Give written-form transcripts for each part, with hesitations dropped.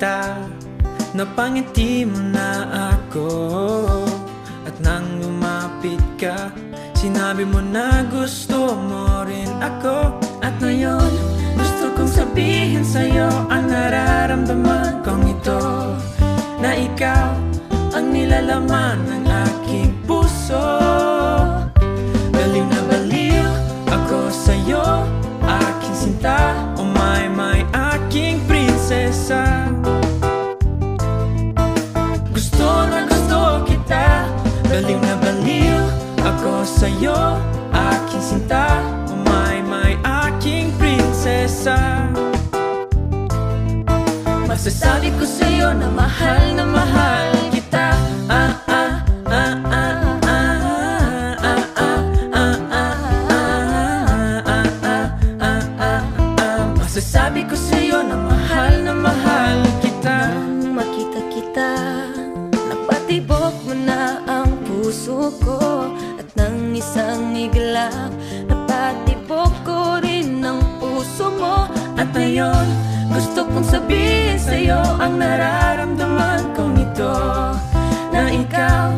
kita, napangiti mo na ako. At nang lumapit ka, sinabi mo na gusto mo rin ako. At ngayon, gusto kong sabihin sa'yo ang nararamdaman kong ito, na ikaw ang nilalaman ng aking puso. Baliw na baliw ako sa'yo, aking sinta. Oh my, aking prinsesa. Gusto na gusto kita, baliw na baliw ako sa'yo, aking sinta. Oh my, aking prinsesa. Masasabi ko sa'yo na mahal kita. Masasabi ko sa'yo na mahal kita. Nang makita kita, napatibok mo na ang puso ko. At nang isang iglap, napatibok ko rin ang puso mo. At ngayon, gusto kong sabihin sa'yo ang nararamdaman kong ito, na ikaw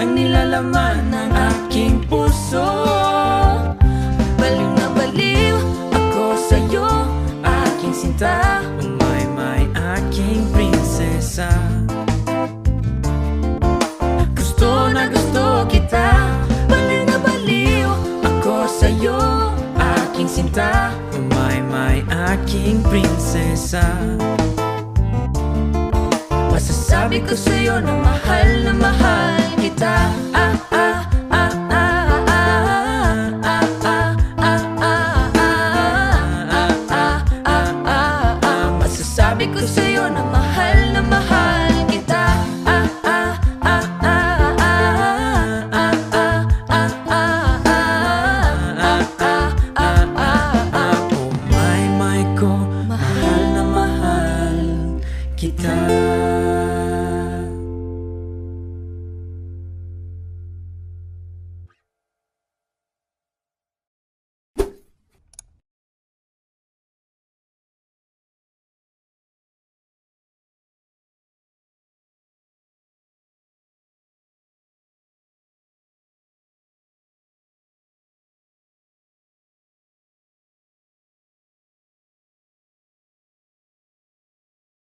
ang nilalaman ng aking puso. Baliw na baliw ako sa'yo, aking sinta. Oh my, aking prinsesa. Gusto na gusto kita, Baliw na baliw ako sa'yo, aking sinta. Oh my, aking prinsesa. Masasabi ko sa'yo na mahal kita.